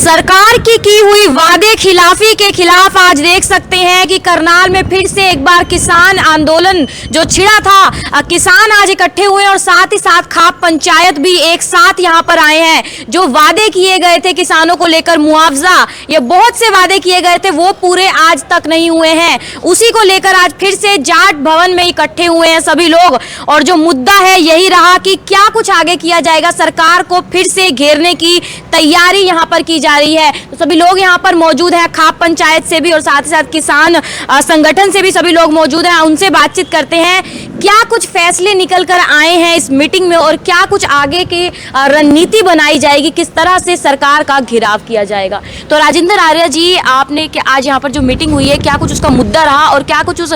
सरकार की हुई वादे खिलाफी के खिलाफ आज देख सकते हैं कि करनाल में फिर से एक बार किसान आंदोलन जो छिड़ा था, किसान आज इकट्ठे हुए और साथ ही साथ खाप पंचायत भी एक साथ यहां पर आए हैं। जो वादे किए गए थे किसानों को लेकर, मुआवजा, ये बहुत से वादे किए गए थे, वो पूरे आज तक नहीं हुए हैं। उसी को लेकर आज फिर से जाट भवन में इकट्ठे हुए हैं सभी लोग और जो मुद्दा है यही रहा कि क्या कुछ आगे किया जाएगा। सरकार को फिर से घेरने की तैयारी यहां पर की जा रही है। तो सभी लोग यहां पर मौजूद हैं, खाप पंचायत से भी और साथ ही साथ किसान संगठन से भी सभी लोग मौजूद हैं। उनसे बातचीत करते हैं, क्या कुछ फैसले निकल कर आए हैं इस मीटिंग में और क्या कुछ आगे की रणनीति बनाई जाएगी, किस तरह से सरकार का घेराव किया जाएगा। तो राजेंद्र आर्य जी, आपने आज यहाँ पर जो मीटिंग हुई है, क्या कुछ उसका मुद्दा रहा और क्या कुछ उस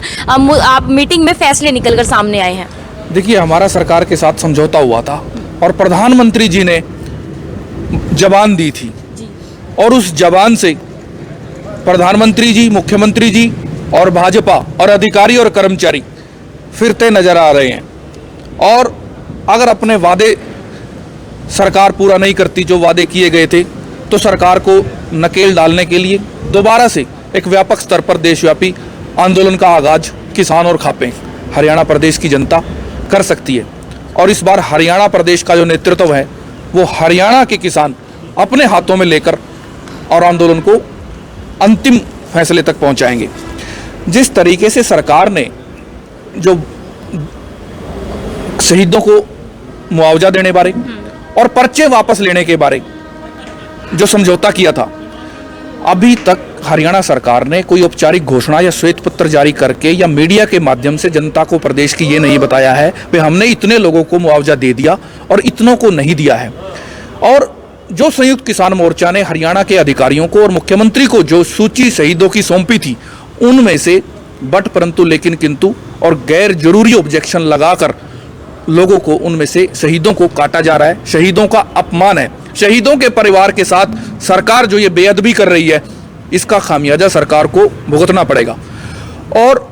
मीटिंग में फैसले निकल कर सामने आए हैं? देखिए, हमारा सरकार के साथ समझौता हुआ था और प्रधानमंत्री जी ने जबान दी थी और उस जबान से प्रधानमंत्री जी, मुख्यमंत्री जी और भाजपा और अधिकारी और कर्मचारी फिरते नजर आ रहे हैं। और अगर अपने वादे सरकार पूरा नहीं करती, जो वादे किए गए थे, तो सरकार को नकेल डालने के लिए दोबारा से एक व्यापक स्तर पर देशव्यापी आंदोलन का आगाज किसान और खापें हरियाणा प्रदेश की जनता कर सकती है। और इस बार हरियाणा प्रदेश का जो नेतृत्व है वो हरियाणा के किसान अपने हाथों में लेकर और आंदोलन को अंतिम फैसले तक पहुंचाएंगे। जिस तरीके से सरकार ने जो शहीदों को मुआवजा देने बारे और पर्चे वापस लेने के बारे जो समझौता किया था, अभी तक हरियाणा सरकार ने कोई औपचारिक घोषणा या श्वेत पत्र जारी करके या मीडिया के माध्यम से जनता को प्रदेश की ये नहीं बताया है कि हमने इतने लोगों को मुआवजा दे दिया और इतनों को नहीं दिया है। और जो संयुक्त किसान मोर्चा ने हरियाणा के अधिकारियों को और मुख्यमंत्री को जो सूची शहीदों की सौंपी थी, उनमें से बट परंतु लेकिन किंतु और गैर जरूरी ऑब्जेक्शन लगाकर लोगों को उनमें से शहीदों को काटा जा रहा है। शहीदों का अपमान है। शहीदों के परिवार के साथ सरकार जो ये बेअदबी कर रही है, इसका खामियाजा सरकार को भुगतना पड़ेगा। और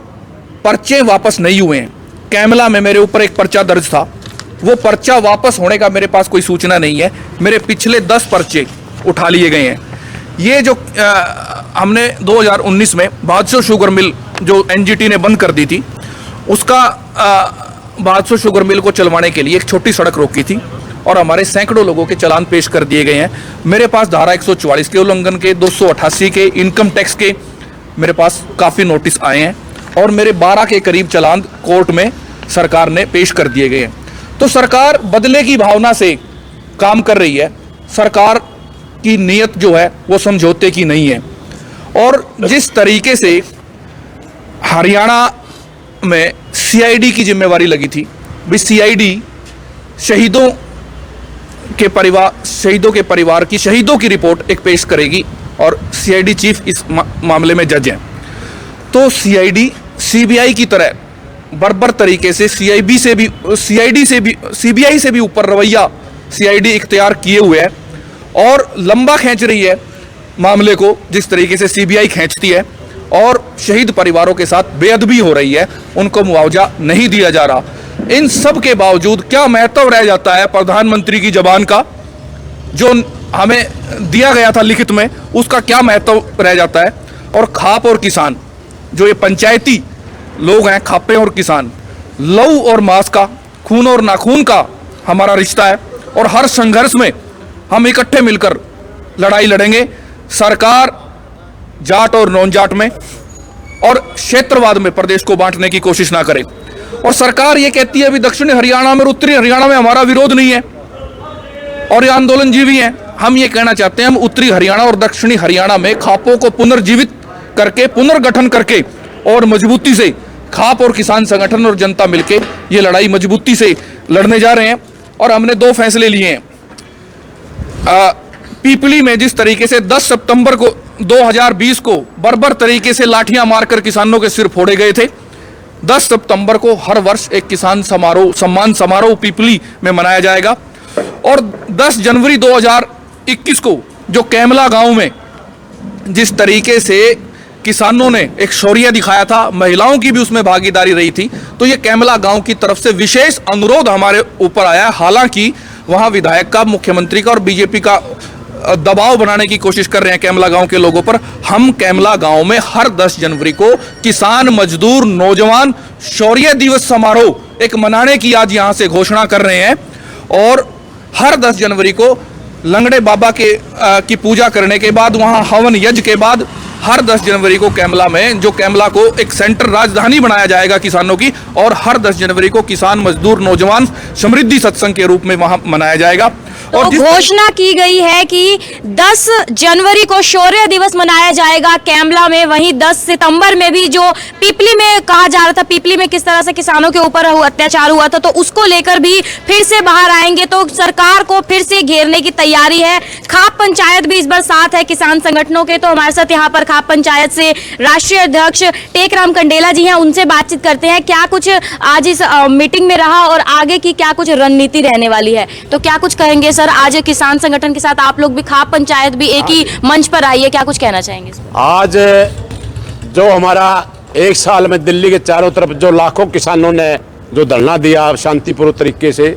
पर्चे वापस नहीं हुए हैं। कैमला में मेरे ऊपर एक पर्चा दर्ज था, वो पर्चा वापस होने का मेरे पास कोई सूचना नहीं है। मेरे पिछले 10 पर्चे उठा लिए गए हैं। ये जो हमने 2019 में बादशाह शुगर मिल जो एनजीटी ने बंद कर दी थी, उसका बादशाह शुगर मिल को चलवाने के लिए एक छोटी सड़क रोकी थी और हमारे सैकड़ों लोगों के चालान पेश कर दिए गए हैं। मेरे पास धारा 144 के उल्लंघन के, 288 के, इनकम टैक्स के मेरे पास काफ़ी नोटिस आए हैं और मेरे 12 के करीब चालान कोर्ट में सरकार ने पेश कर दिए गए हैं। तो सरकार बदले की भावना से काम कर रही है। सरकार की नीयत जो है वो समझौते की नहीं है। और जिस तरीके से हरियाणा में सीआईडी की जिम्मेवारी लगी थी, भी सीआईडी शहीदों के परिवार की शहीदों की रिपोर्ट एक पेश करेगी और सीआईडी चीफ इस मामले में जज हैं। तो सीआईडी सीबीआई की तरह बर्बर तरीके से सीआईडी से भी ऊपर रवैया सीआईडी इख्तियार किए हुए है और लंबा खींच रही है मामले को, जिस तरीके से सीबीआई खींचती है। और शहीद परिवारों के साथ बेअदबी हो रही है, उनको मुआवजा नहीं दिया जा रहा। इन सब के बावजूद क्या महत्व रह जाता है प्रधानमंत्री की जबान का, जो हमें दिया गया था लिखित में, उसका क्या महत्व रह जाता है। और खाप और किसान जो ये पंचायती लोग हैं, खापे और किसान, लहू और मांस का, खून और नाखून का हमारा रिश्ता है और हर संघर्ष में हम इकट्ठे मिलकर लड़ाई लड़ेंगे। सरकार जाट और नॉन जाट में और क्षेत्रवाद में प्रदेश को बांटने की कोशिश ना करे। और सरकार ये कहती है अभी दक्षिणी हरियाणा में और उत्तरी हरियाणा में हमारा विरोध नहीं है और ये आंदोलन जीवी है। हम ये कहना चाहते हैं, हम उत्तरी हरियाणा और दक्षिणी हरियाणा में खापों को पुनर्जीवित करके, पुनर्गठन करके और मजबूती से खाप और किसान संगठन और जनता मिलके ये लड़ाई मजबूती से लड़ने जा रहे हैं। और हमने 2 फैसले लिए हैं। पीपली में जिस तरीके से 10 सितंबर को 2020 को बर्बर तरीके से लाठियां मारकर किसानों के सिर फोड़े गए थे, 10 सितंबर को हर वर्ष एक किसान सम्मान समारोह पीपली में मनाया जाएगा। और 10 जनवरी 2021 को जो कैमला गांव में जिस तरीके से किसानों ने एक शौर्य दिखाया था, महिलाओं की भी उसमें भागीदारी रही थी, तो ये कैमला गांव की तरफ से विशेष अनुरोध हमारे ऊपर आया। हालांकि वहां विधायक का, मुख्यमंत्री का और बीजेपी का दबाव बनाने की कोशिश कर रहे हैं कैमला गांव के लोगों पर। हम कैमला गांव में हर 10 जनवरी को किसान, मजदूर, नौजवान शौर्य दिवस समारोह एक मनाने की आज यहां से घोषणा कर रहे हैं। और हर 10 जनवरी को लंगड़े बाबा की पूजा करने के बाद, वहां हवन यज्ञ के बाद हर 10 जनवरी को कैमला में, जो कैमला को एक सेंटर राजधानी बनाया जाएगा किसानों की, और हर 10 जनवरी को किसान, मजदूर, नौजवान समृद्धि सत्संग के रूप में वहां मनाया जाएगा। और तो घोषणा की गई है कि 10 जनवरी को शौर्य दिवस मनाया जाएगा कैमला में। वहीं 10 सितंबर में भी जो पीपली में कहा जा रहा था, पीपली में किस तरह से किसानों के ऊपर अत्याचार हुआ था, तो उसको लेकर भी फिर से बाहर आएंगे। तो सरकार को फिर से घेरने की तैयारी है। खाप पंचायत भी इस बार साथ है किसान संगठनों के। तो हमारे साथ यहाँ पर खाप पंचायत से राष्ट्रीय अध्यक्ष टेकराम कंडेला जी हैं, उनसे बातचीत करते हैं क्या कुछ आज इस मीटिंग में रहा और आगे की क्या कुछ रणनीति रहने वाली है। तो क्या कुछ कहेंगे सर, आज किसान संगठन के साथ आप लोग भी, खाप पंचायत भी एक ही मंच पर आई है, क्या कुछ कहना चाहेंगे? आज जो हमारा एक साल में दिल्ली के चारों तरफ जो लाखों किसानों ने जो धरना दिया शांतिपूर्ण तरीके से,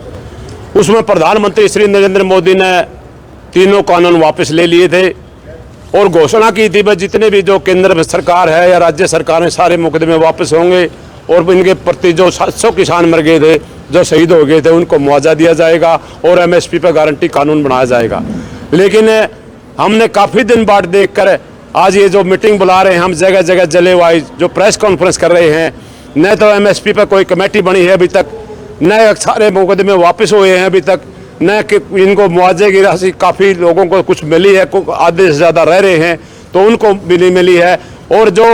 उसमें प्रधानमंत्री श्री नरेंद्र मोदी ने तीनों कानून वापस ले लिए थे और घोषणा की थी भाई जितने भी जो केंद्र में सरकार है या राज्य सरकार है सारे मुकदमे वापस होंगे और इनके प्रति जो 700 किसान मर गए थे, जो शहीद हो गए थे, उनको मुआवजा दिया जाएगा और एमएसपी पर गारंटी कानून बनाया जाएगा। लेकिन हमने काफ़ी दिन बाद देखकर आज ये जो मीटिंग बुला रहे हैं, हम जगह जगह जले वाइज जो प्रेस कॉन्फ्रेंस कर रहे हैं, न तो एमएसपी पर कोई कमेटी बनी है अभी तक, न सारे मुकदमे वापस हुए हैं अभी तक, न कि इनको मुआवजे की राशि काफ़ी लोगों को कुछ मिली है, आधे से ज़्यादा रह रहे हैं तो उनको भी नहीं मिली है। और जो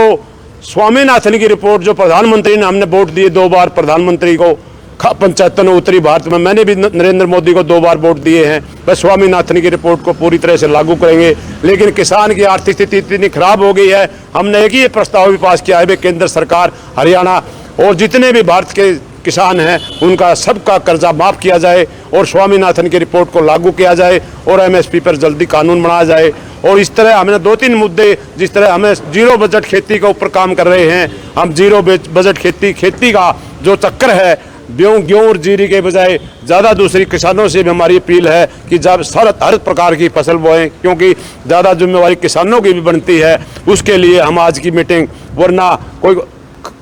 स्वामीनाथन की रिपोर्ट जो प्रधानमंत्री ने, हमने वोट दिए 2 बार प्रधानमंत्री को, खाप पंचायतों ने उत्तरी भारत में, मैंने भी नरेंद्र मोदी को 2 बार वोट दिए हैं। बस स्वामीनाथन की रिपोर्ट को पूरी तरह से लागू करेंगे। लेकिन किसान की आर्थिक स्थिति इतनी खराब हो गई है, हमने एक ही प्रस्ताव भी पास किया है, केंद्र सरकार, हरियाणा और जितने भी भारत के किसान हैं उनका सबका कर्जा माफ़ किया जाए और स्वामीनाथन की रिपोर्ट को लागू किया जाए और एमएसपी पर जल्दी कानून बनाया जाए। और इस तरह हमने 2-3 मुद्दे, जिस तरह हमें जीरो बजट खेती के ऊपर काम कर रहे हैं, हम जीरो बजट खेती का जो चक्कर है, गेहूँ और जीरी के बजाय ज़्यादा दूसरी किसानों से भी हमारी अपील है कि जब हर प्रकार की फसल बोएं, क्योंकि ज़्यादा जिम्मेवारी किसानों की भी बनती है। उसके लिए हम आज की मीटिंग, वरना कोई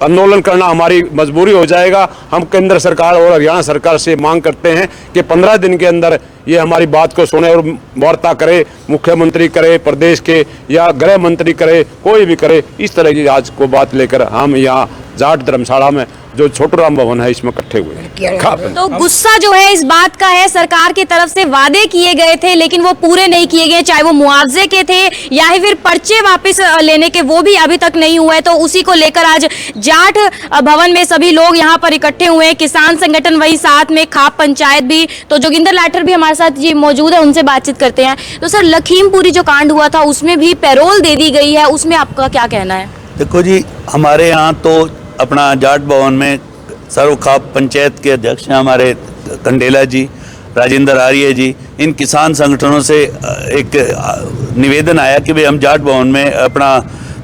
आंदोलन करना हमारी मजबूरी हो जाएगा। हम केंद्र सरकार और हरियाणा सरकार से मांग करते हैं कि 15 दिन के अंदर ये हमारी बात को सुने और वार्ता करे, मुख्यमंत्री करे, प्रदेश के या गृह मंत्री करे, कोई भी करे। इस तरह की आज को बात लेकर हम यहाँ जाट धर्मशाला में जो छोटूराम भवन है इसमें इकट्ठे हुए हैं। तो गुस्सा जो है इस बात का है, सरकार की तरफ से वादे किए गए थे लेकिन वो पूरे नहीं किए गए, चाहे वो मुआवजे के थे या फिर पर्चे वापस लेने के, वो भी अभी तक नहीं हुआ है। तो उसी को लेकर आज जाट भवन में सभी लोग यहाँ पर इकट्ठे हुए हैं, किसान संगठन वही साथ में, खाप पंचायत भी। तो जोगिंदर लाठर भी हमारे साथ जी मौजूद है, उनसे बातचीत करते हैं। तो सर, लखीमपुरी जो कांड हुआ था उसमें भी पैरोल दे दी गई है, उसमें आपका क्या कहना है? देखो जी, हमारे यहाँ तो अपना जाट भवन में सर्व खाप पंचायत के अध्यक्ष हैं हमारे कंडेला जी, राजेंद्र आर्य जी। इन किसान संगठनों से एक निवेदन आया कि भाई हम जाट भवन में अपना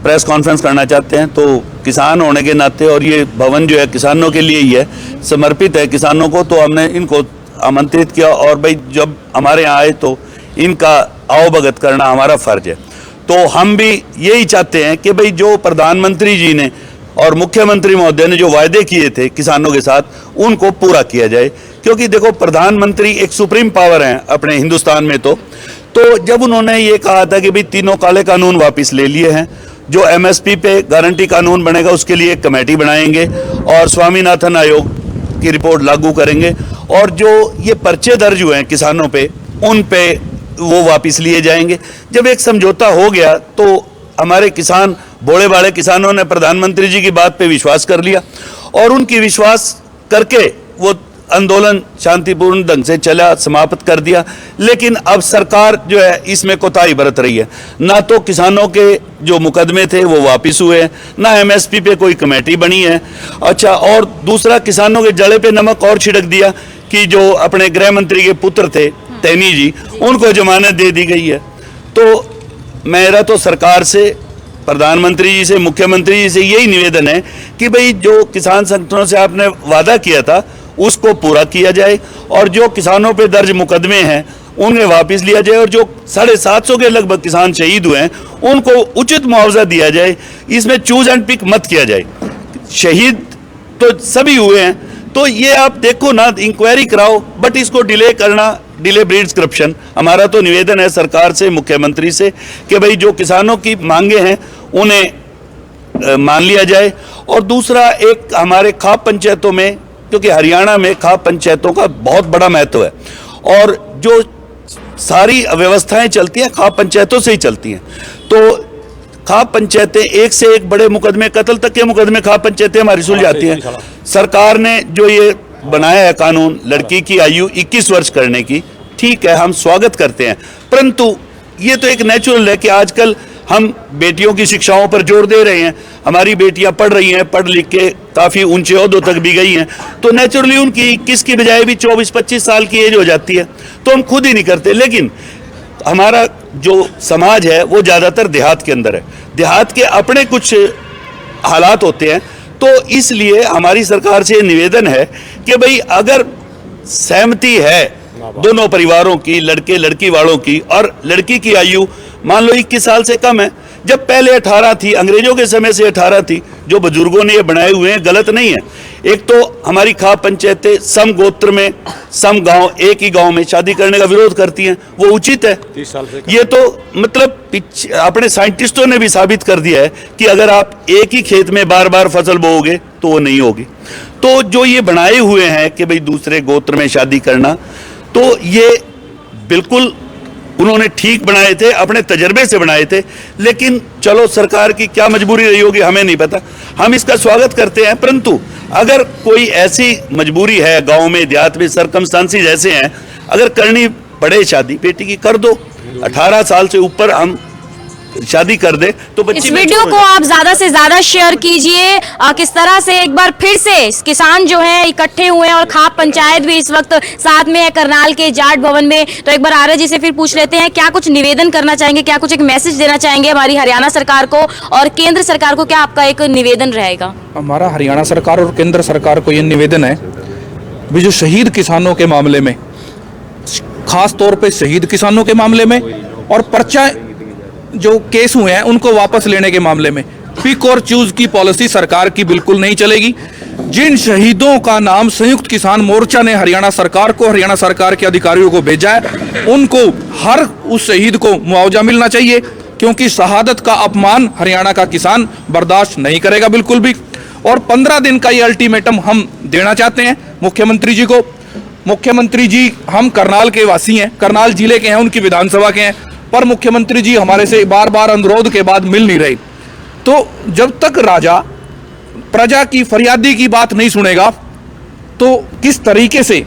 प्रेस कॉन्फ्रेंस करना चाहते हैं। तो किसान होने के नाते, और ये भवन जो है किसानों के लिए ही है, समर्पित है किसानों को, तो हमने इनको आमंत्रित किया और भाई जब हमारे यहाँ आए तो इनका आवभगत करना हमारा फर्ज है। तो हम भी यही चाहते हैं कि भाई जो प्रधानमंत्री जी ने और मुख्यमंत्री महोदय ने जो वायदे किए थे किसानों के साथ, उनको पूरा किया जाए। क्योंकि देखो, प्रधानमंत्री एक सुप्रीम पावर हैं अपने हिंदुस्तान में। तो जब उन्होंने ये कहा था कि भाई तीनों काले कानून वापस ले लिए हैं, जो एमएसपी पे गारंटी कानून बनेगा उसके लिए एक कमेटी बनाएंगे और स्वामीनाथन आयोग की रिपोर्ट लागू करेंगे, और जो ये पर्चे दर्ज हुए हैं किसानों पे, उन पे वो वापस लिए जाएंगे। जब एक समझौता हो गया तो हमारे किसान, बड़े बड़े किसानों ने प्रधानमंत्री जी की बात पे विश्वास कर लिया और उनकी विश्वास करके वो आंदोलन शांतिपूर्ण ढंग से चला, समाप्त कर दिया। लेकिन अब सरकार जो है इसमें कोताही बरत रही है। ना तो किसानों के जो मुकदमे थे वो वापस हुए हैं, ना एमएसपी पे कोई कमेटी बनी है। अच्छा, और दूसरा, किसानों के जड़े पे नमक और छिड़क दिया कि जो अपने गृह मंत्री के पुत्र थे तैनी जी, उनको जमानत दे दी गई है। तो मेरा तो सरकार से, प्रधानमंत्री जी से, मुख्यमंत्री जी से यही निवेदन है कि भाई जो किसान संगठनों से आपने वादा किया था उसको पूरा किया जाए और जो किसानों पे दर्ज मुकदमे हैं उन्हें वापस लिया जाए और जो 750 के लगभग किसान शहीद हुए हैं उनको उचित मुआवजा दिया जाए। इसमें चूज एंड पिक मत किया जाए। शहीद तो सभी हुए हैं, तो ये आप देखो ना, इंक्वायरी कराओ, बट इसको डिले करना, डिले ब्रीड्स करप्शन। हमारा तो निवेदन है सरकार से, मुख्यमंत्री से, कि भाई जो किसानों की मांगे हैं उन्हें मान लिया जाए। और दूसरा, एक हमारे खाप पंचायतों में, क्योंकि हरियाणा में खाप पंचायतों का बहुत बड़ा महत्व है और जो सारी व्यवस्थाएं चलती हैं खाप पंचायतों से ही चलती हैं, तो खाप पंचायतें एक से एक बड़े मुकदमे, कत्ल तक के मुकदमे खाप पंचायतें हमारी सुलझाती हैं। सरकार ने जो ये बनाया है कानून लड़की की आयु 21 वर्ष करने की, ठीक है, हम स्वागत करते हैं, परंतु ये तो एक नेचुरल है कि आजकल हम बेटियों की शिक्षाओं पर जोर दे रहे हैं। हमारी बेटियां पढ़ रही हैं, पढ़ लिख के काफ़ी ऊंचे ओहदों तक भी गई हैं, तो नेचुरली उनकी 21 की बजाय भी 24-25 साल की एज हो जाती है। तो हम खुद ही नहीं करते, लेकिन हमारा जो समाज है वो ज़्यादातर देहात के अंदर है, देहात के अपने कुछ हालात होते हैं। तो इसलिए हमारी सरकार से निवेदन है कि भाई अगर सहमति है दोनों परिवारों की, लड़के लड़की वालों की, और लड़की की आयु मान लो 21 साल से कम है, जब पहले 18 थी, अंग्रेजों के समय से 18 थी, जो बुजुर्गों ने ये बनाए हुए हैं गलत नहीं है। एक तो हमारी खाप पंचायतें सम गोत्र में, सम गांव, एक ही गांव में शादी करने का विरोध करती हैं, वो उचित है। 30 साल से ये तो मतलब अपने साइंटिस्टों ने भी साबित कर दिया है कि अगर आप एक ही खेत में बार बार फसल बोओगे तो वो नहीं होगी। तो जो ये बनाए हुए हैं कि भाई दूसरे गोत्र में शादी करना, तो ये बिल्कुल उन्होंने ठीक बनाए थे, अपने तजर्बे से बनाए थे, लेकिन चलो सरकार की क्या मजबूरी रही होगी हमें नहीं पता, हम इसका स्वागत करते हैं। परंतु अगर कोई ऐसी मजबूरी है गांव में, देहात में, सर्कमस्टांसिस ऐसे हैं, अगर करनी पड़े शादी बेटी की, कर दो। 18 साल से ऊपर हम शादी कर दे तो बच्ची इस वीडियो को आप ज्यादा से ज्यादा शेयर कीजिए। किस तरह से एक बार फिर से किसान जो है इकट्ठे हुए हैं और खाप पंचायत भी इस वक्त साथ में है करनाल के जाट भवन में। तो एक बार आर्य जी से फिर पूछ लेते हैं, क्या कुछ निवेदन करना चाहेंगे, क्या कुछ एक मैसेज देना चाहेंगे हमारी हरियाणा सरकार को और केंद्र सरकार को, क्या आपका एक निवेदन रहेगा? हमारा हरियाणा सरकार और केंद्र सरकार को ये निवेदन है भी जो शहीद किसानों के मामले में, खास तौर पे शहीद किसानों के मामले में और पर्चा जो केस हुए हैं उनको वापस लेने के मामले में पिक और चूज की पॉलिसी सरकार की बिल्कुल नहीं चलेगी। जिन शहीदों का नाम संयुक्त किसान मोर्चा ने हरियाणा सरकार को, हरियाणा सरकार के अधिकारियों को भेजा है, उनको हर उस शहीद को मुआवजा मिलना चाहिए, क्योंकि शहादत का अपमान हरियाणा का किसान बर्दाश्त नहीं करेगा बिल्कुल भी। और 15 दिन का ये अल्टीमेटम हम देना चाहते हैं मुख्यमंत्री जी को। मुख्यमंत्री जी, हम करनाल के वासी हैं, करनाल जिले के हैं, उनकी विधानसभा के हैं, पर मुख्यमंत्री जी हमारे से बार बार अनुरोध के बाद मिल नहीं रहे। तो जब तक राजा प्रजा की फरियादी की बात नहीं सुनेगा तो किस तरीके से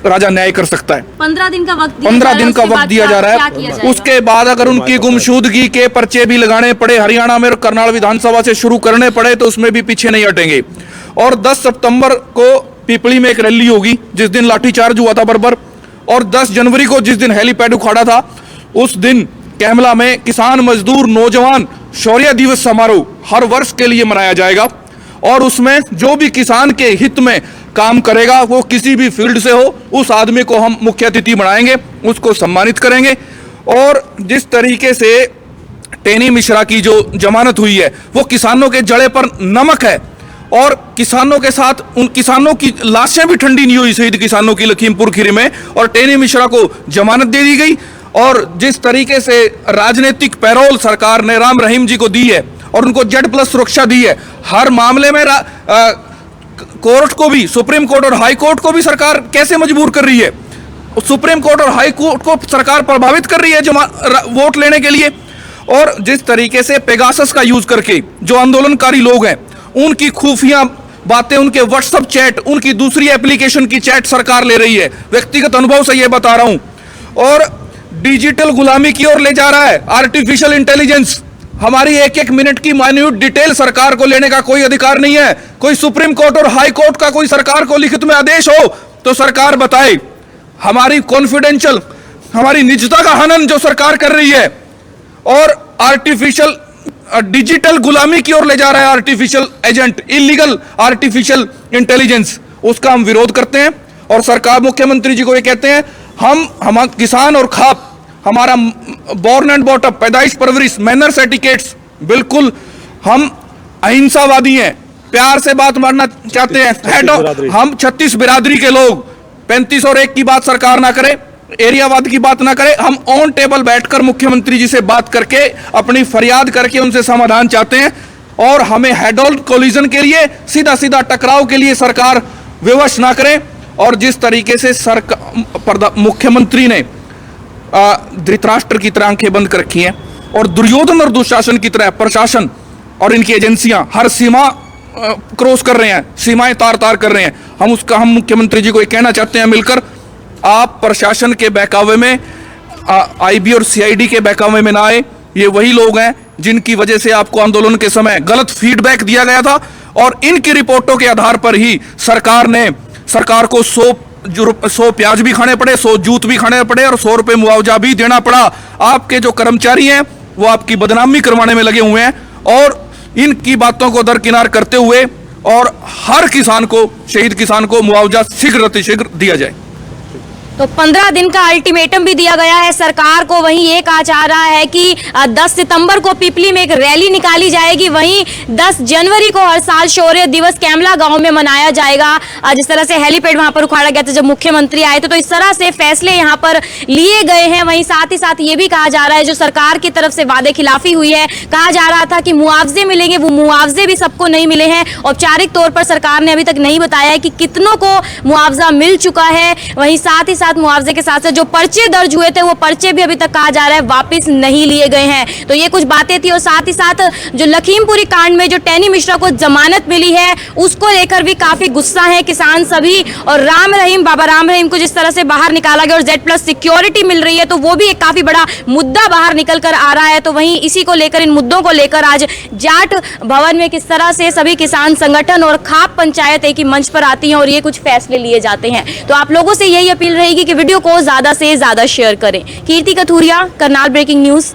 राजा न्याय कर सकता है? 15 दिन का वक्त 15 दिन का वक्त दिया जा रहा है। उसके बाद अगर उनकी गुमशुदगी के पर्चे भी लगाने पड़े हरियाणा में और करनाल विधानसभा से शुरू करने पड़े तो उसमें भी पीछे नहीं हटेंगे। और 10 सितंबर को पिपली में एक रैली होगी जिस दिन लाठीचार्ज हुआ था बर्बर, और 10 जनवरी को जिस दिन हेलीपैड उखाड़ा था उस दिन कैमला में किसान मजदूर नौजवान शौर्य दिवस समारोह हर वर्ष के लिए मनाया जाएगा। और उसमें जो भी किसान के हित में काम करेगा, वो किसी भी फील्ड से हो, उस आदमी को हम मुख्य अतिथि बनाएंगे, उसको सम्मानित करेंगे। और जिस तरीके से टेनी मिश्रा की जो जमानत हुई है वो किसानों के जड़े पर नमक है, और किसानों के साथ उन किसानों की लाशें भी ठंडी नहीं हुई शहीद किसानों की लखीमपुर खीरी में, और टेनी मिश्रा को जमानत दे दी गई। और जिस तरीके से राजनीतिक पैरोल सरकार ने राम रहीम जी को दी है और उनको Z+ सुरक्षा दी है, हर मामले में कोर्ट को भी, सुप्रीम कोर्ट और हाई कोर्ट को भी सरकार कैसे मजबूर कर रही है? सुप्रीम कोर्ट और हाई कोर्ट को सरकार प्रभावित कर रही है वोट लेने के लिए। और जिस तरीके से पेगासस का यूज करके जो आंदोलनकारी लोग हैं उनकी खुफिया बातें, उनके व्हाट्सएप चैट, उनकी दूसरी एप्लीकेशन की चैट सरकार ले रही है, व्यक्तिगत अनुभव से यह बता रहा हूं। और डिजिटल गुलामी की ओर ले जा रहा है आर्टिफिशियल इंटेलिजेंस। हमारी एक एक मिनट की माइन्यूट डिटेल सरकार को लेने का कोई अधिकार नहीं है। कोई सुप्रीम कोर्ट और हाई कोर्ट का कोई सरकार को लिखित में आदेश हो तो सरकार बताए। हमारी कॉन्फिडेंशियल, हमारी निजता का हनन जो सरकार कर रही है और आर्टिफिशियल डिजिटल गुलामी की ओर ले जा रहा है artificial agent, illegal artificial intelligence, उसका हम विरोध करते हैं। और सरकार, मुख्यमंत्री जी को ये कहते हैं, हम किसान और खाप, हमारा बॉर्न एंड बॉटअप, पैदाइश परवरिश, मैनर्स एटिकेट्स, बिल्कुल हम अहिंसावादी हैं, प्यार से बात मारना चाहते हैं। हम 36 बिरादरी के लोग, 35 और 1 की बात सरकार ना करे, एरियावाद की बात ना करे, हम ऑन टेबल बैठकर मुख्यमंत्री जी से बात करके अपनी फरियाद करके उनसे समाधान चाहते हैं। और हमें हेड ऑन कोलिजन के लिए, सीधा सीधा टकराव के लिए सरकार विवश ना करे। और जिस तरीके से मुख्यमंत्री ने धृतराष्ट्र की तरह आंखें बंद कर रखी हैं और दुर्योधन और दुशासन की तरह प्रशासन और इनकी एजेंसियां हर सीमा क्रॉस कर रहे हैं, सीमाएं तार तार कर रहे हैं, हम मुख्यमंत्री जी को ये कहना चाहते हैं मिलकर, आप प्रशासन के बहकावे में, आईबी और सीआईडी के बहकावे में ना आए। ये वही लोग हैं जिनकी वजह से आपको आंदोलन के समय गलत फीडबैक दिया गया था और इनकी रिपोर्टों के आधार पर ही सरकार को 100 प्याज भी खाने पड़े, 100 जूत भी खाने पड़े और 100 रुपए मुआवजा भी देना पड़ा। आपके जो कर्मचारी हैं वो आपकी बदनामी करवाने में लगे हुए हैं और इनकी बातों को दरकिनार करते हुए और हर किसान को, शहीद किसान को मुआवजा शीघ्र अतिशीघ्र दिया जाए। तो 15 दिन का अल्टीमेटम भी दिया गया है सरकार को। वहीं ये कहा जा रहा है कि 10 सितंबर को पिपली में एक रैली निकाली जाएगी, वहीं 10 जनवरी को हर साल शौर्य दिवस कैमला गांव में मनाया जाएगा। जिस तरह से हेलीपैड वहां पर उखाड़ा गया था जब मुख्यमंत्री आए थे, तो इस तरह से फैसले यहां पर लिए गए हैं। वहीं साथ ही साथ ये भी कहा जा रहा है जो सरकार की तरफ से वादे खिलाफी हुई है, कहा जा रहा था कि मुआवजे मिलेंगे, वो मुआवजे भी सबको नहीं मिले हैं। औपचारिक तौर पर सरकार ने अभी तक नहीं बताया है कि कितनों को मुआवजा मिल चुका है। वहीं साथ ही मुआवजे के साथ साथ जो पर्चे दर्ज हुए थे वो पर्चे भी अभी तक कहा जा रहा है वापस नहीं लिए गए हैं। तो ये कुछ बातें थी और साथ ही साथ जो लखीमपुरी कांड में जो टैनी मिश्रा को जमानत मिली है उसको लेकर भी काफी गुस्सा है किसान सभी। और बाबा राम रहीम को जिस तरह से बाहर निकाला गया और Z+ सिक्योरिटी मिल रही है तो वो भी एक काफी बड़ा मुद्दा बाहर निकल कर आ रहा है। तो वहीं इसी को लेकर, इन मुद्दों को लेकर आज जाट भवन में किस तरह से सभी किसान संगठन और खाप पंचायत एक ही मंच पर आती हैं और ये कुछ फैसले लिए जाते हैं। तो आप लोगों से यही अपील रहेगी कि वीडियो को ज्यादा से ज्यादा शेयर करें। कीर्ति कथूरिया, करनाल ब्रेकिंग न्यूज।